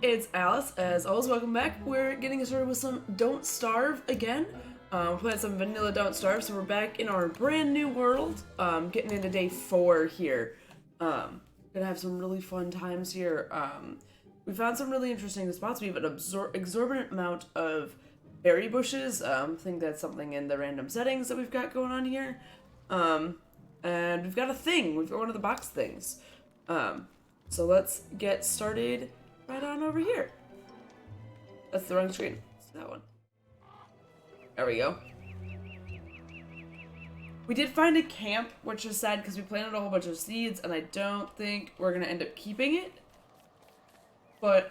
it's Alice. As always, welcome back. We're getting started with some Don't Starve again. We're playing some vanilla Don't Starve, so we're back in our brand new world. Getting into day 4 here. Gonna have some really fun times here. We found some really interesting spots. We have an exorbitant amount of berry bushes. I think that's something in the random settings that we've got going on here. And we've got a thing. We've got one of the box things. So let's get started right on over here. That's the wrong screen. It's that one. There we go. We did find a camp, which is sad because we planted a whole bunch of seeds, and I don't think we're gonna end up keeping it. But,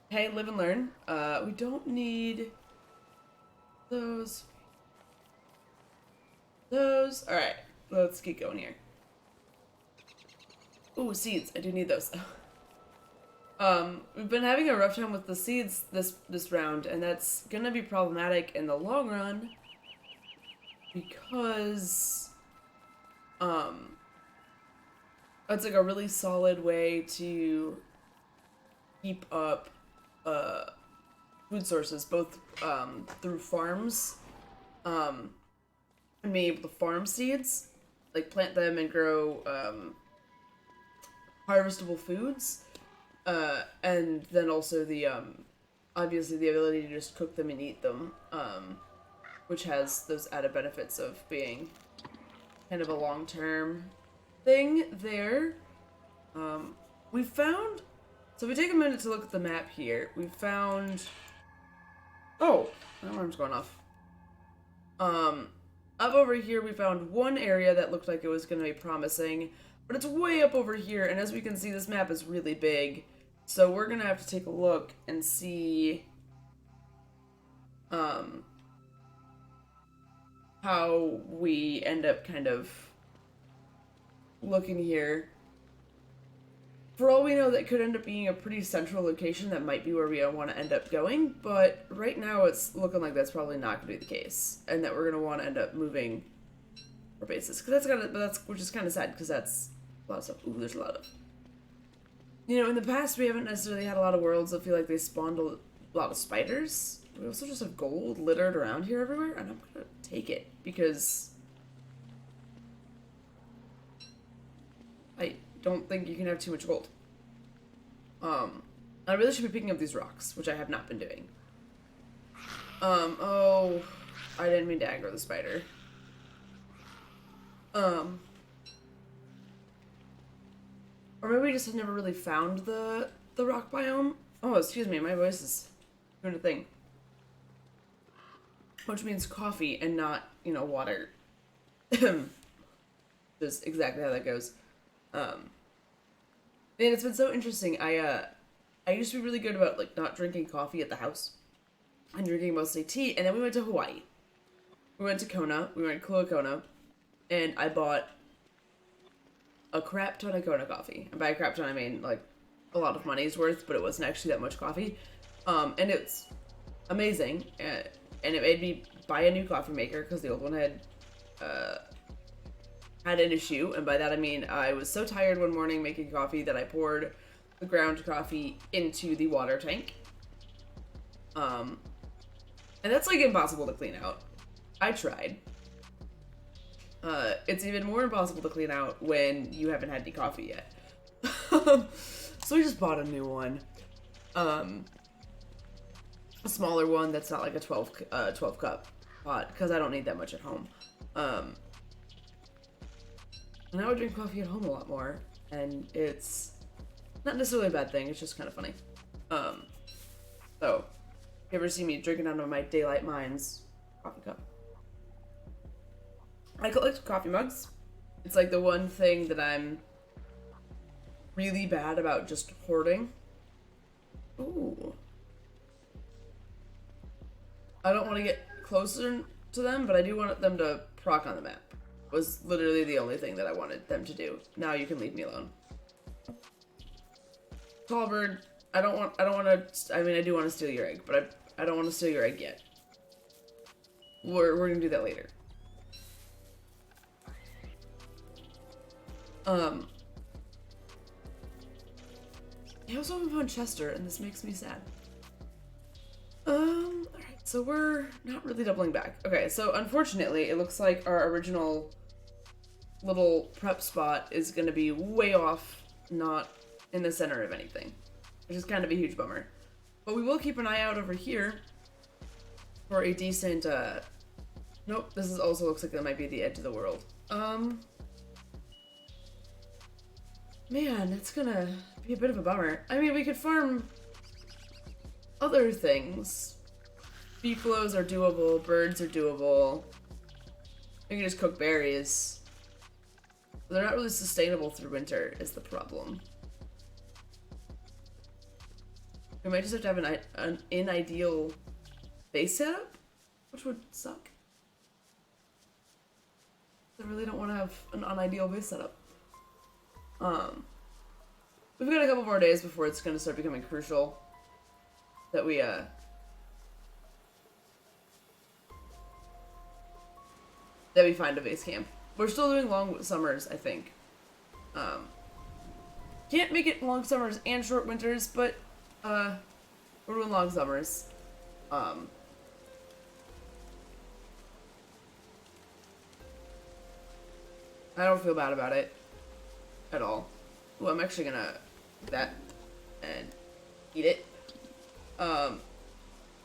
hey, live and learn. We don't need those. Alright, let's keep going here. Ooh, seeds. I do need those. We've been having a rough time with the seeds this round, and that's gonna be problematic in the long run because it's like a really solid way to keep up food sources, both through farms and being able to farm seeds, like plant them and grow harvestable foods. And then also the, obviously the ability to just cook them and eat them, which has those added benefits of being kind of a long-term thing there. We found, so if we take a minute to look at the map here, we found, oh, my alarm's going off. Up over here we found one area that looked like it was going to be promising, but it's way up over here, and as we can see, this map is really big. So we're gonna have to take a look and see how we end up kind of looking here. For all we know, that could end up being a pretty central location. That might be where we want to end up going, but right now it's looking like that's probably not going to be the case, and that we're going to want to end up moving our bases. Because which is kind of sad, because that's a lot of stuff. Ooh, there's a lot of... You know, in the past, we haven't necessarily had a lot of worlds that feel like they spawned a lot of spiders. We also just have gold littered around here everywhere, and I'm gonna take it, because I don't think you can have too much gold. I really should be picking up these rocks, which I have not been doing. Oh, I didn't mean to aggro the spider. Or maybe we just have never really found the rock biome. Oh, excuse me, my voice is doing a thing. Which means coffee and not, you know, water. Just exactly how that goes. And it's been so interesting. I used to be really good about, like, not drinking coffee at the house. And drinking mostly tea. And then we went to Hawaii. We went to Kona. We went to Kona. And I bought a crap ton of Kona coffee. And by a crap ton, I mean, like, a lot of money's worth, but it wasn't actually that much coffee. And it's amazing. And it made me buy a new coffee maker, because the old one had an issue. And by that, I mean, I was so tired one morning making coffee that I poured the ground coffee into the water tank. And that's, like, impossible to clean out. I tried. It's even more impossible to clean out when you haven't had any coffee yet. So we just bought a new one. A smaller one that's not like a 12 cup pot, because I don't need that much at home. And I would drink coffee at home a lot more, and it's not necessarily a bad thing, it's just kind of funny. So, if you ever see me drinking out of my Daylight Mines coffee cup. I collect coffee mugs. It's like the one thing that I'm really bad about just hoarding. Ooh. I don't want to get closer to them, but I do want them to proc on the map. Was literally the only thing that I wanted them to do. Now you can leave me alone. Tall bird, I don't want to, I mean, I do want to steal your egg, but I don't want to steal your egg yet. We're gonna do that later. I also haven't found Chester, and this makes me sad. Alright, so we're not really doubling back. Okay, so unfortunately, it looks like our original little prep spot is gonna be way off, not in the center of anything, which is kind of a huge bummer. But we will keep an eye out over here for a decent, nope, this is also looks like that might be the edge of the world. Man, it's gonna be a bit of a bummer. I mean, we could farm other things. Beefaloes are doable, birds are doable. We can just cook berries. But they're not really sustainable through winter, is the problem. We might just have to have an in-ideal base setup, which would suck. I really don't want to have an unideal base setup. We've got a couple more days before it's going to start becoming crucial that we find a base camp. We're still doing long summers, I think. Can't make it long summers and short winters, but we're doing long summers. I don't feel bad about it at all. Ooh, I'm actually gonna do that and eat it.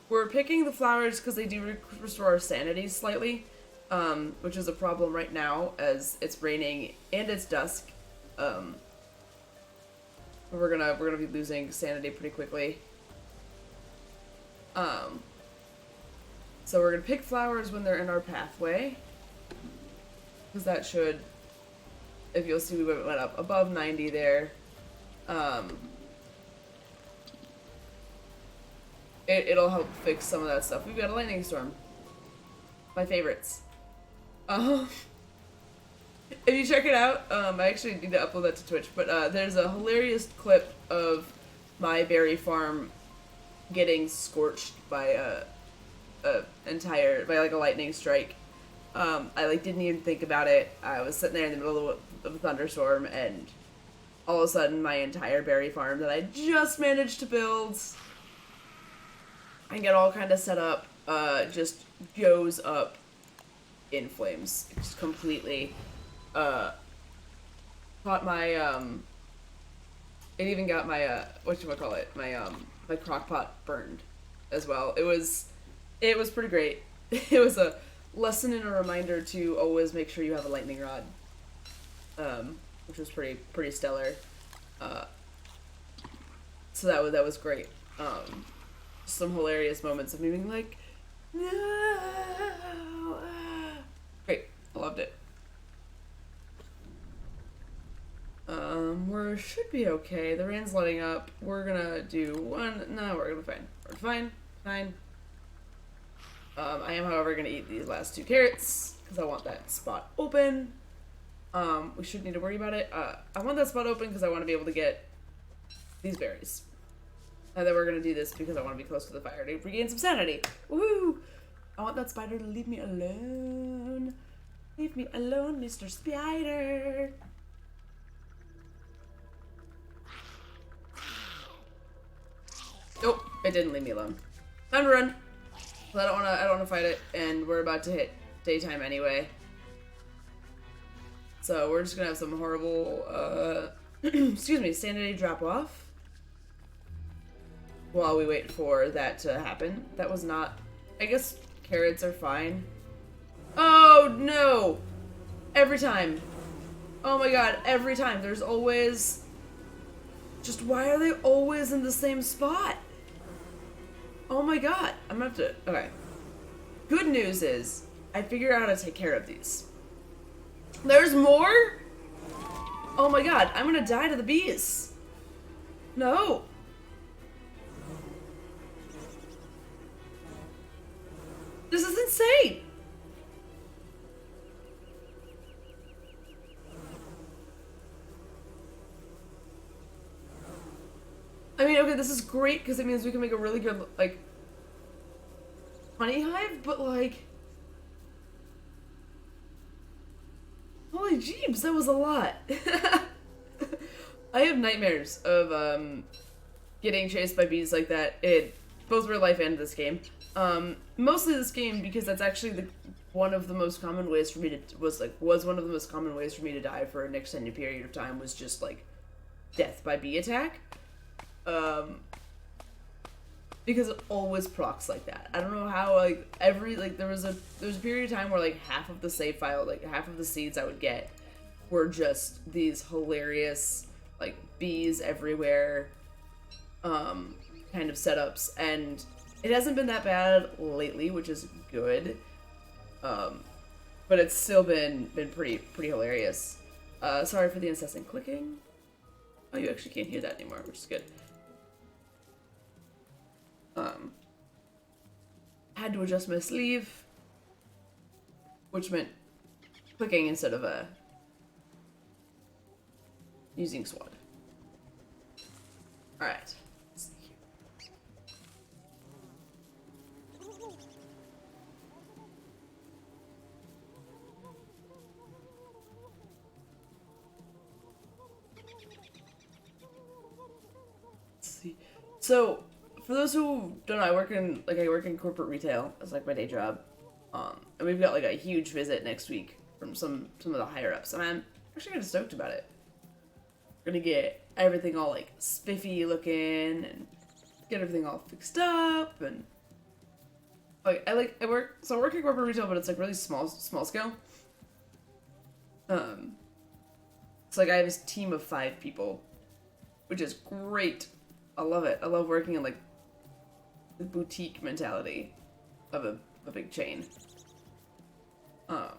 We're picking the flowers because they do restore our sanity slightly, which is a problem right now as it's raining and it's dusk. We're gonna be losing sanity pretty quickly. So we're gonna pick flowers when they're in our pathway, because that should, if you'll see, we went up above 90 there. It'll help fix some of that stuff. We've got a lightning storm. My favorites. If you check it out, I actually need to upload that to Twitch, but there's a hilarious clip of my berry farm getting scorched by by a lightning strike. I like didn't even think about it. I was sitting there in the middle of a thunderstorm, and all of a sudden my entire berry farm that I just managed to build and get all kind of set up just goes up in flames. Just completely caught my it even got my whatchamacallit, my crock pot burned as well. It was pretty great. It was a lesson and a reminder to always make sure you have a lightning rod, which was pretty stellar. So that was great. Some hilarious moments of me being like, no. Great, I loved it. We should be okay. The rain's letting up. We're gonna do one. No, we're gonna fine. We're fine. Fine. I am, however, gonna eat these last 2 carrots because I want that spot open. We shouldn't need to worry about it. I want that spot open because I want to be able to get these berries. And then we're gonna do this because I want to be close to the fire to regain some sanity. Woohoo! I want that spider to leave me alone. Leave me alone, Mr. Spider. Nope, it didn't leave me alone. Time to run. I don't wanna fight it, and we're about to hit daytime anyway. So we're just gonna have some horrible, excuse me, sanity drop off while we wait for that to happen. That was not, I guess carrots are fine. Oh no! Every time. Oh my god, every time. There's always, just why are they always in the same spot? Oh my god, I'm gonna have to, okay. Good news is, I figured out how to take care of these. There's more? Oh my god, I'm gonna die to the bees. No. This is insane. I mean, okay, this is great because it means we can make a really good, like, honey hive, but, like, holy jeebs, that was a lot. I have nightmares of, getting chased by bees like that in both real life and this game. Mostly this game because that's actually one of the most common ways for me to was one of the most common ways for me to die for an extended period of time was just like death by bee attack. Because it always procs like that. I don't know how, like, there was a period of time where, like, half of the save file, like, half of the seeds I would get were just these hilarious, like, bees everywhere, kind of setups, and it hasn't been that bad lately, which is good, but it's still been pretty hilarious. Sorry for the incessant clicking. Oh, you actually can't hear that anymore, which is good. Had to adjust my sleeve, which meant clicking instead of using SWAT. Alright. Let's see. So, for those who don't know, I work in corporate retail as like my day job, and we've got like a huge visit next week from some of the higher ups, and I'm actually kind of stoked about it. We're gonna get everything all like spiffy looking and get everything all fixed up, and I work in corporate retail, but it's like really small scale. It's like I have this team of 5 people, which is great. I love it. I love working in like the boutique mentality of a big chain. Because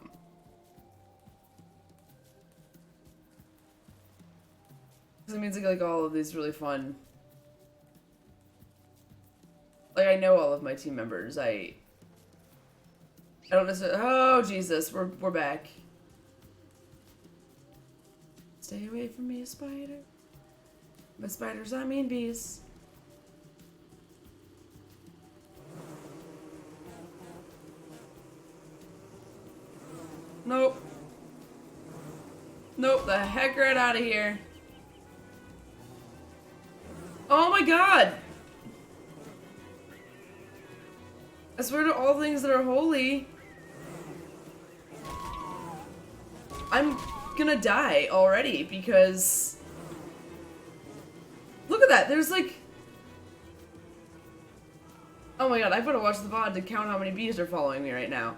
it means like all of these really fun. Like I know all of my team members. I don't necessarily. Oh Jesus, we're back. Stay away from me, spider. By spiders, I mean bees. Nope. Nope, the heck right out of here. Oh my god! I swear to all things that are holy. I'm gonna die already because... Look at that, there's like... Oh my god, I've got to watch the VOD to count how many bees are following me right now.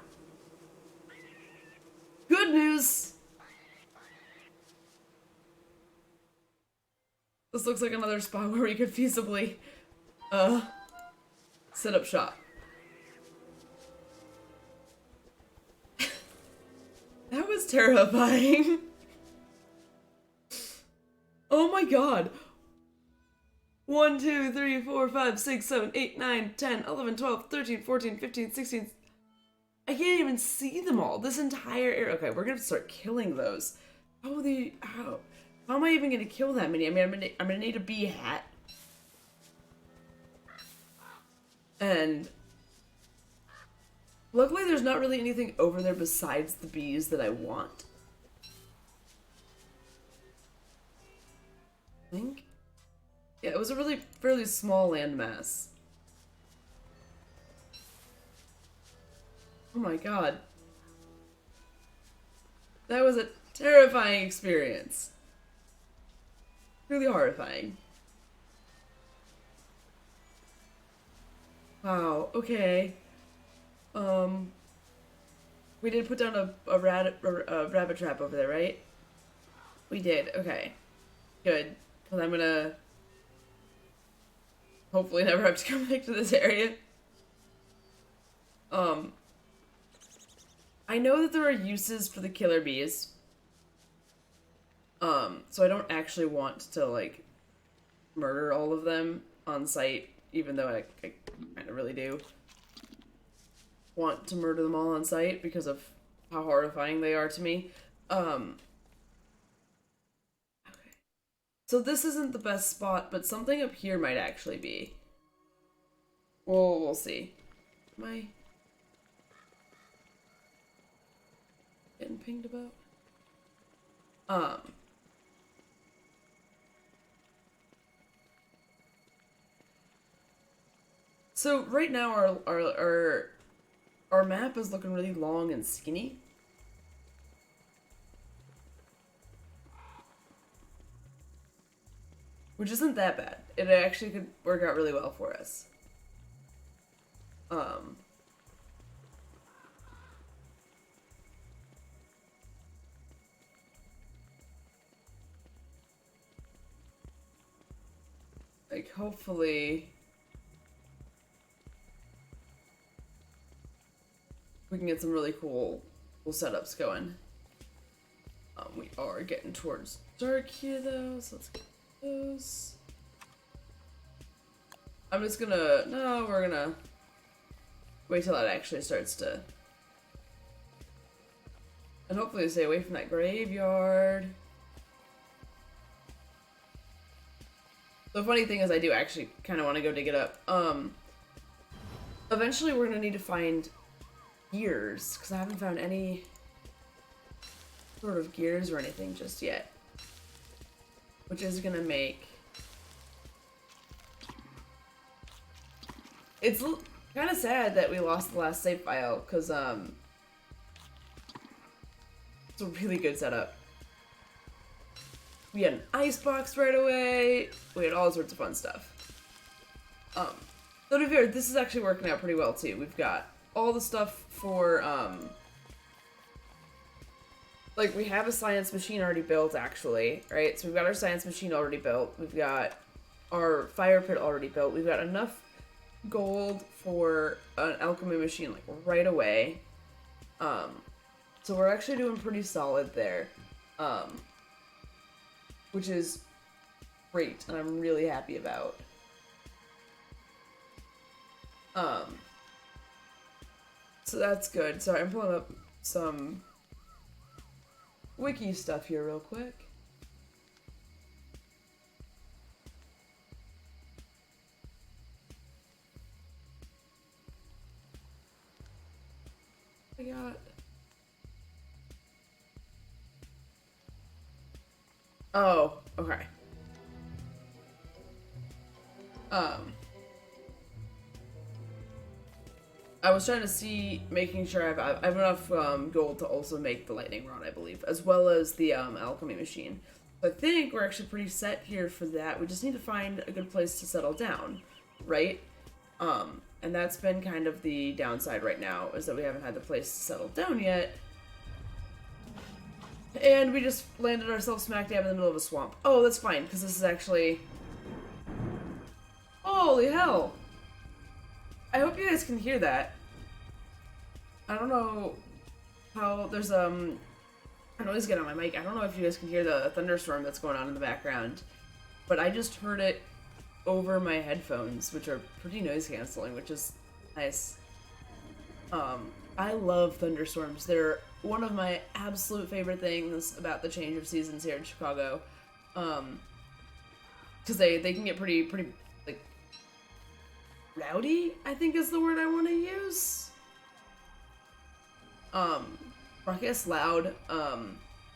Good news! This looks like another spot where we could feasibly, set up shop. That was terrifying. Oh my god. 1, 2, 3, 4, 5, 6, 7, 8, 9, 10, 11, 12, 13, 14, 15, 16... I can't even see them all. This entire area. Okay, we're gonna start killing those. How am I even gonna kill that many? I mean, I'm gonna need a bee hat. And luckily there's not really anything over there besides the bees that I want. I think. Yeah, it was a really fairly small landmass. Oh my god. That was a terrifying experience. Really horrifying. Wow, okay. We did put down a rabbit trap over there, right? We did, okay. Good. Because I'm gonna hopefully never have to come back to this area. I know that there are uses for the killer bees. So I don't actually want to, like, murder all of them on site, even though I kind of really do want to murder them all on site because of how horrifying they are to me. Okay. So this isn't the best spot, but something up here might actually be. Well, we'll see. Am I getting pinged about? So right now our map is looking really long and skinny. Which isn't that bad. It actually could work out really well for us. Like, hopefully we can get some really cool setups going. We are getting towards dark here though, so let's get those. I'm just gonna, no, we're gonna wait till it actually starts to, and hopefully stay away from that graveyard. The funny thing is I do actually kind of want to go dig it up. Eventually we're gonna need to find gears, because I haven't found any sort of gears or anything just yet. Which is gonna make... It's kind of sad that we lost the last save file, because it's a really good setup. We had an icebox right away. We had all sorts of fun stuff. So to be fair, this is actually working out pretty well too. We've got all the stuff for, like, we have a science machine already built, actually, right? So we've got our science machine already built. We've got our fire pit already built. We've got enough gold for an alchemy machine, like, right away. So we're actually doing pretty solid there. Which is great, and I'm really happy about. So that's good. So I'm pulling up some wiki stuff here real quick. I got... Oh, okay. I was trying to see, making sure I have enough gold to also make the lightning rod, I believe, as well as the alchemy machine. So I think we're actually pretty set here for that. We just need to find a good place to settle down, right? And that's been kind of the downside right now, is that we haven't had the place to settle down yet. And we just landed ourselves smack dab in the middle of a swamp. Oh, that's fine, because this is actually... Holy hell! I hope you guys can hear that. I don't know how... There's, I always get on my mic. I don't know if you guys can hear the thunderstorm that's going on in the background. But I just heard it over my headphones, which are pretty noise canceling, which is nice. I love thunderstorms. They're one of my absolute favorite things about the change of seasons here in Chicago. Because they can get pretty, like, rowdy, I think is the word I want to use. Or I guess loud,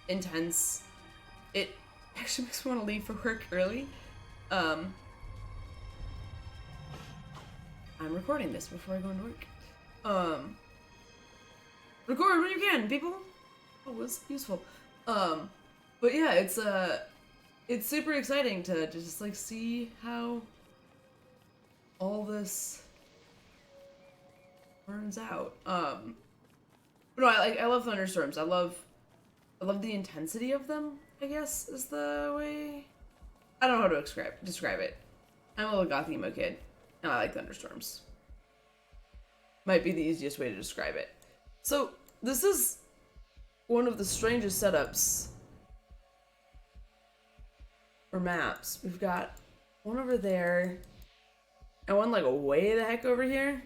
intense. It actually makes me want to leave for work early. I'm recording this before I go into work. Record when you can, people. Oh, it was useful. But yeah, it's super exciting to just like see how all this turns out. But no, I love thunderstorms. I love the intensity of them, I guess is the way. I don't know how to describe it. I'm a little goth emo kid, and I like thunderstorms. Might be the easiest way to describe it. So, this is one of the strangest setups for maps. We've got one over there, and one like way the heck over here.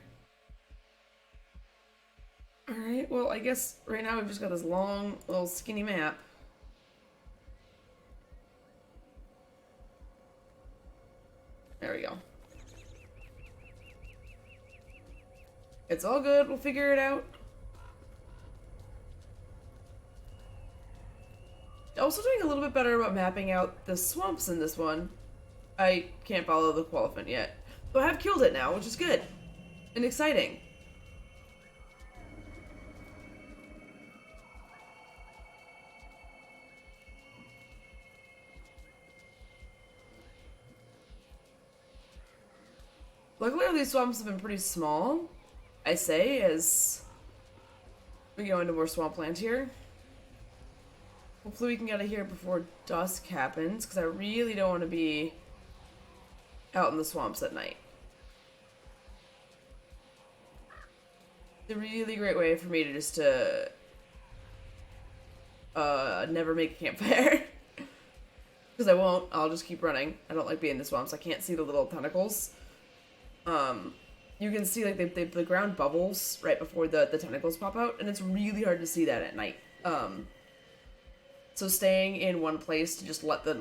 Alright, well, I guess right now we've just got this long, little skinny map. There we go. It's all good, we'll figure it out. Also doing a little bit better about mapping out the swamps in this one. I can't follow the Qualiphant yet. But I have killed it now, which is good. and exciting. Luckily, all these swamps have been pretty small, I say, as we go into more swampland here. Hopefully we can get out of here before dusk happens, because I really don't want to be out in the swamps at night. It's a really great way for me to just never make a campfire. Because I won't. I'll just keep running. I don't like being in the swamps. I can't see the little tentacles. You can see like the ground bubbles right before the tentacles pop out, and it's really hard to see that at night. So staying in one place to just let the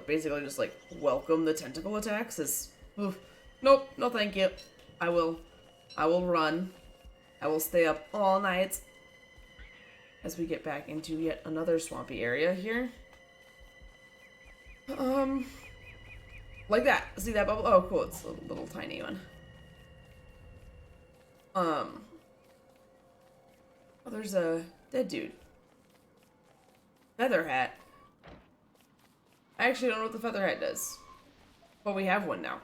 basically just like welcome the tentacle attacks is, oof. Nope, no thank you. I will run. I will stay up all night as we get back into yet another swampy area here. Like that. See that bubble? Oh, cool. It's a little tiny one. Oh, there's a dead dude. Feather hat. I actually don't know what the feather hat does. But we have one now.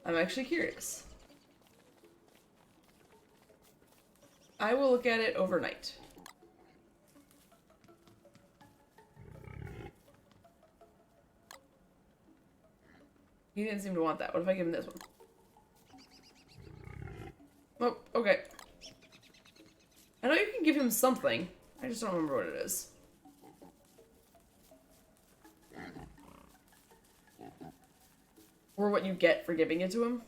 I'm actually curious. I will look at it overnight. He didn't seem to want that. What if I give him this one? Oh, okay. I know you can give him something. I just don't remember what it is. Or what you get for giving it to him.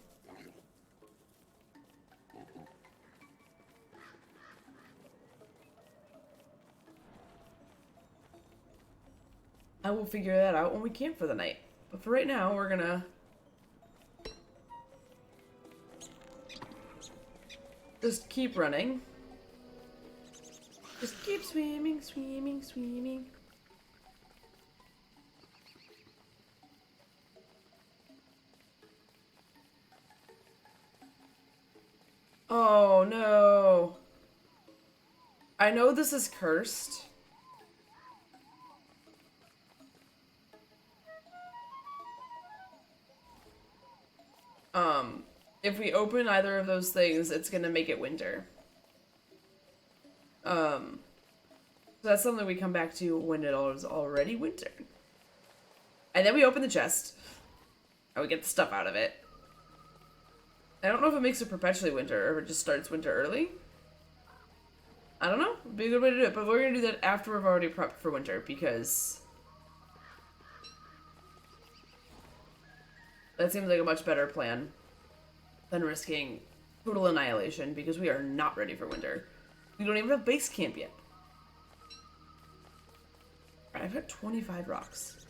I will figure that out when we camp for the night. But for right now, we're gonna just keep running. Just keep swimming, swimming, swimming. Oh no. I know this is cursed. If we open either of those things, it's gonna make it winter. So that's something we come back to when it is already winter. And then we open the chest. And we get the stuff out of it. I don't know if it makes it perpetually winter, or if it just starts winter early. I don't know. It'd be a good way to do it, but we're gonna do that after we've already prepped for winter, because that seems like a much better plan than risking total annihilation, because we are not ready for winter. We don't even have base camp yet. I've got 25 rocks.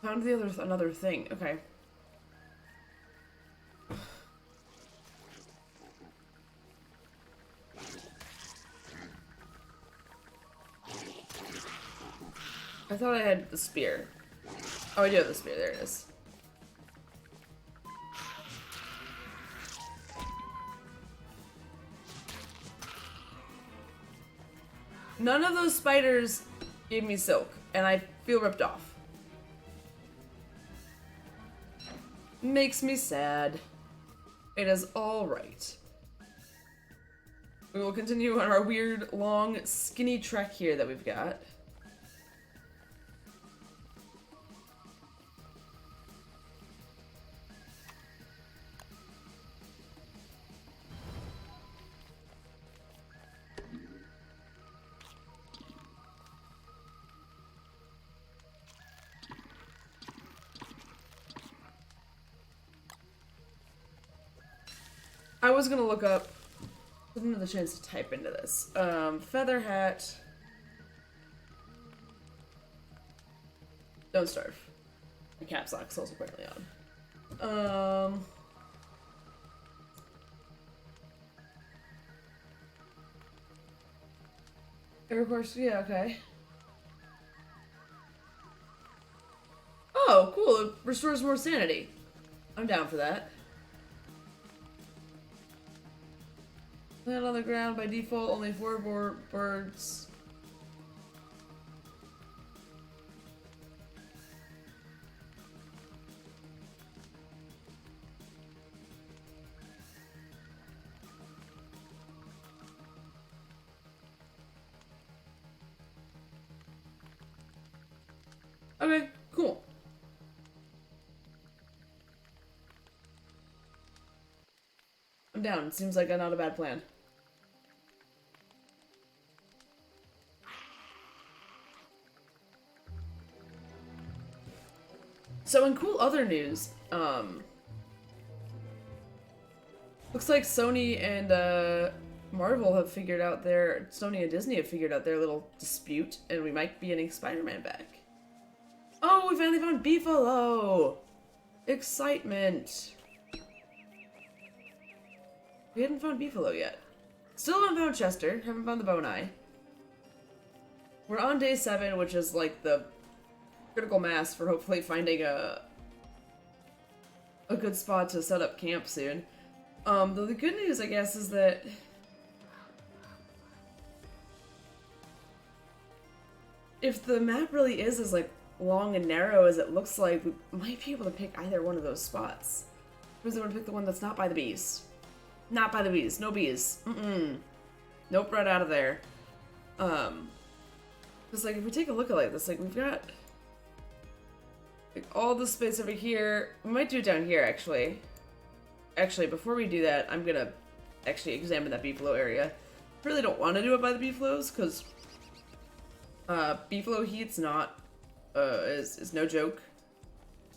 Found another thing. Okay. I thought I had the spear. Oh, I do have the spear. There it is. None of those spiders gave me silk, and I feel ripped off. Makes me sad. It is all right. We will continue on our weird, long, skinny trek here that we've got. I was gonna look up, I didn't have the chance to type into this. Feather hat. Don't starve. The caps lock's also apparently on. Air course, yeah, okay. Oh, cool. It restores more sanity. I'm down for that. Land on the ground by default, only 4 more birds. Okay, cool. I'm down. Seems like not a bad plan. So in cool other news, looks like Sony and Marvel have figured out Sony and Disney have figured out their little dispute, and we might be getting Spider-Man back. Oh, we finally found Beefalo! Excitement! We hadn't found Beefalo yet. Still haven't found Chester, haven't found the Bone-Eye. We're on day 7, which is like the critical mass for hopefully finding a good spot to set up camp soon. Though the good news, I guess, is that if the map really is as like long and narrow as it looks like, we might be able to pick either one of those spots. Who's the one to pick the one that's not by the bees? Not by the bees. No bees. Nope, right out of there. Because like if we take a look at like this, like we've got like all the space over here. We might do it down here actually. Actually, before we do that, I'm gonna actually examine that Beefalo area. Really don't want to do it by the Beefaloes because Beefalo heat's not is no joke.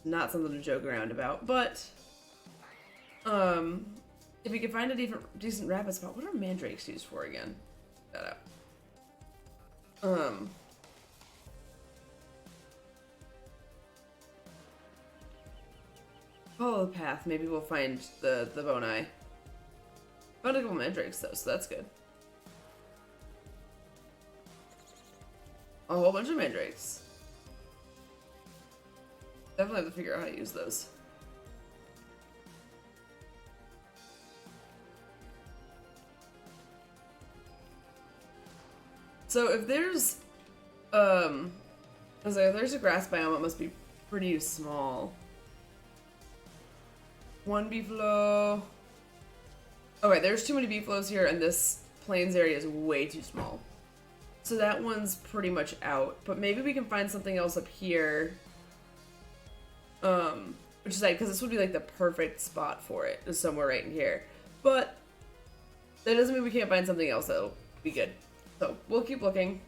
Not something to joke around about. But if we can find a decent rabbit spot, what are mandrakes used for again? Check that out. Follow the path. Maybe we'll find the Bone-Eye. Found a couple mandrakes though, so that's good. A whole bunch of mandrakes. Definitely have to figure out how to use those. So if there's I was like, if there's a grass biome, it must be pretty small. One Beefalo. Okay, there's too many Beefalos here, and this plains area is way too small. So that one's pretty much out. But maybe we can find something else up here. Which is like, because this would be like the perfect spot for it, is somewhere right in here. But that doesn't mean we can't find something else that'll be good. So we'll keep looking.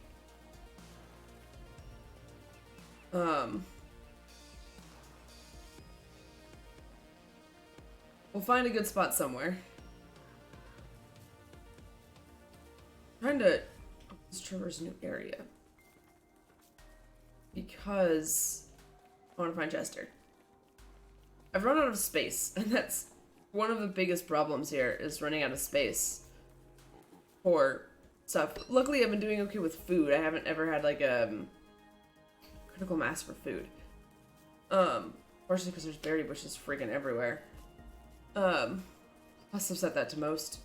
We'll find a good spot somewhere. I'm trying to traverse a new area because I want to find Chester. I've run out of space, and that's one of the biggest problems here, is running out of space for stuff. Luckily, I've been doing okay with food. I haven't ever had like a critical mass for food. Partially because there's berry bushes freaking everywhere. Must have set that to most.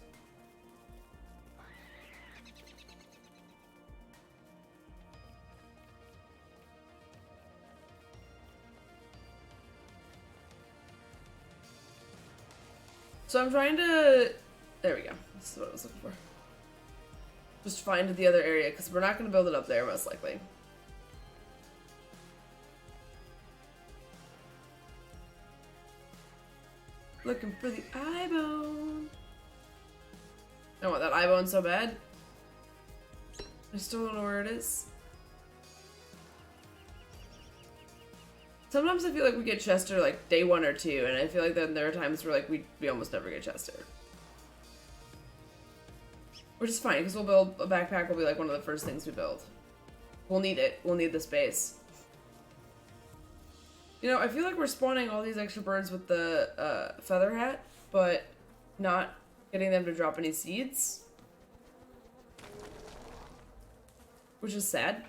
So I'm trying to... There we go. This is what I was looking for. Just find the other area, because we're not going to build it up there, most likely. Looking for the eye bone. I want that eye bone so bad. I still don't know where it is. Sometimes I feel like we get Chester like day 1 or 2, and I feel like then there are times where like we almost never get Chester. Which is fine, because we'll build a backpack will be like one of the first things we build. We'll need it. We'll need the space. You know, I feel like we're spawning all these extra birds with the feather hat, but not getting them to drop any seeds. which is sad.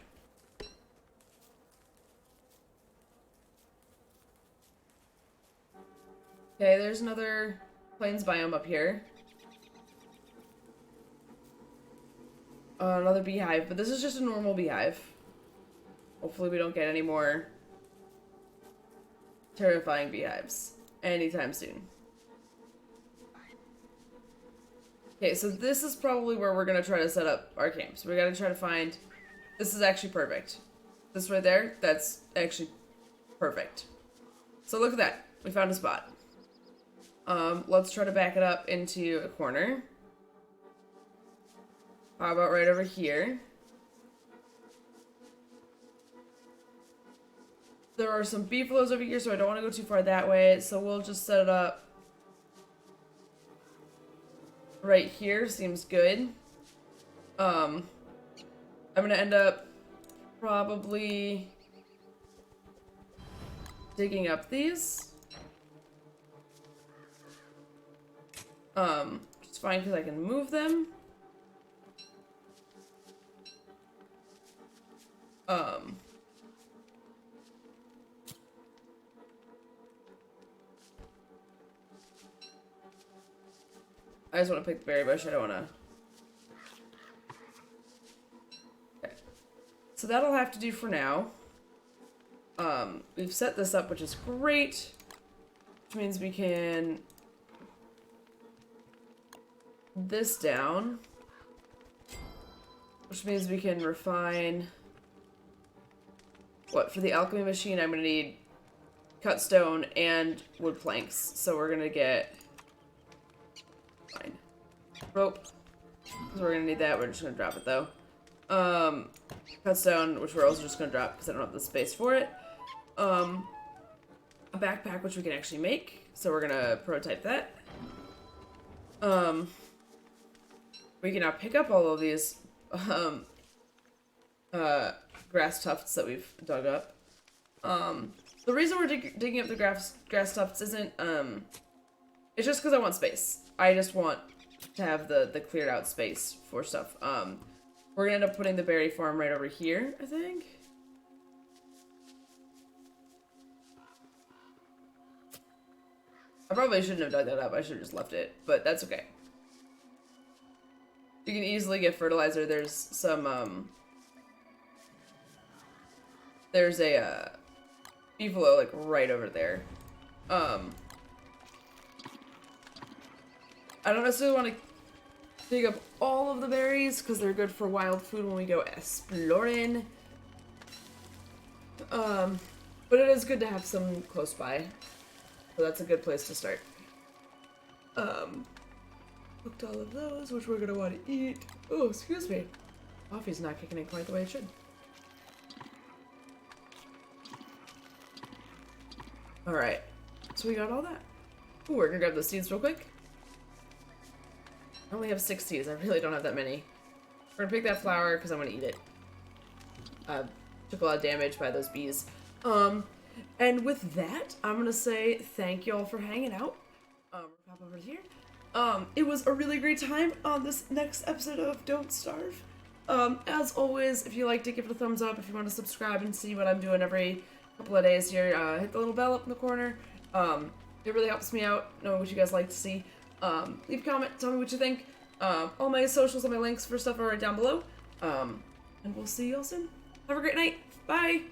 Okay, there's another plains biome up here. Another beehive, but this is just a normal beehive. Hopefully we don't get any more terrifying beehives anytime soon. Okay, so this is probably where we're gonna try to set up our camps. We gotta try to find... This is actually perfect. This right there, that's actually perfect. So look at that. We found a spot. Let's try to back it up into a corner. How about right over here? There are some beefaloes over here, so I don't want to go too far that way, so we'll just set it up right here. Seems good. I'm gonna end up probably digging up these. It's fine because I can move them. I just want to pick the berry bush. I don't want to. Okay. So that'll have to do for now. We've set this up, which is great. Which means we can... this down. Which means we can refine... What, for the alchemy machine, I'm going to need cut stone and wood planks. So we're going to get... Fine. Rope. Because we're going to need that. We're just going to drop it, though. Cut stone, which we're also just going to drop because I don't have the space for it. A backpack, which we can actually make. So we're going to prototype that. We can now pick up all of these grass tufts that we've dug up. The reason we're digging up the grass tufts isn't, it's just because I want space. I just want to have the cleared out space for stuff. We're gonna end up putting the berry farm right over here, I think. I probably shouldn't have dug that up. I should have just left it, but that's okay. You can easily get fertilizer. There's some, there's a, beefalo, like, right over there. I don't necessarily want to dig up all of the berries, because they're good for wild food when we go exploring. But it is good to have some close by. So that's a good place to start. Cooked all of those, which we're gonna want to eat. Oh, excuse me. Coffee's not kicking in quite the way it should. Alright. So we got all that. Ooh, we're gonna grab the seeds real quick. I only have 6 seeds. I really don't have that many. We're gonna pick that flower because I'm gonna eat it. Took a lot of damage by those bees. And with that, I'm gonna say thank you all for hanging out. Pop over here. It was a really great time on this next episode of Don't Starve. As always, if you liked it, give it a thumbs up. If you want to subscribe and see what I'm doing every couple of days here, hit the little bell up in the corner. It really helps me out, know what you guys like to see. Leave a comment, tell me what you think. All my socials and my links for stuff are right down below. And we'll see you all soon. Have a great night. Bye!